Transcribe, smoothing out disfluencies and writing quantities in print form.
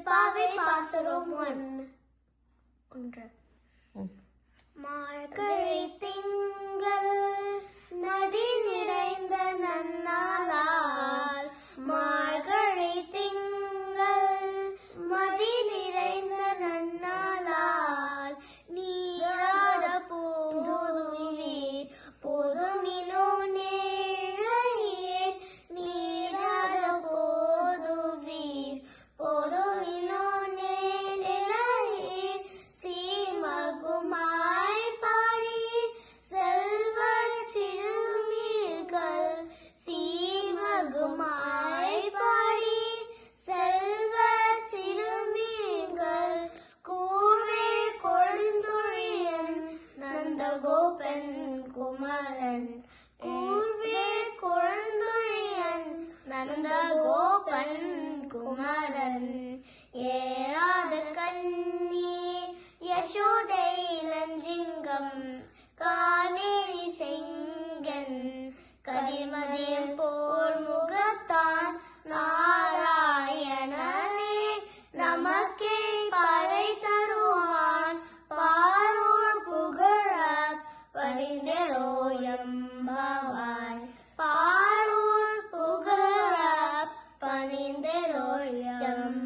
பாவை பாசுரம் ஒன்று. மார்கழி திங்கள் நதி நிறைந்த நன்னாளால், மார்கழி திங்கள் மதி நிறைந்த நன்னாளால், நீராட போதுவீர் போதுமினோ நேழையே, நீராட போதுவீர் போதுமினோ நேழையே, சீமகுமாய் பாடி செல்வ சிறுமீர்கள், சீமகுமாய் பாடி செல்வ சிறுமீர்கள், கூர்வே கொழுந்தொழியன் நந்தகோபன் குமரன், கூர்வே கொழுந்தொழியன் நந்தகோபன் குமரன், ஏறாத கண்ணி யசோதை இளஞ்சிங்கம், காமேரி செங்கன் கதிர்மதியம் போல் முகத்தான், நாராயணனே நமக்கே பறை தருவான், பாரோர் புகழ பணிந்தெரோயம்பவாய், பாரோர் புகழ பணிந்தெரோயம்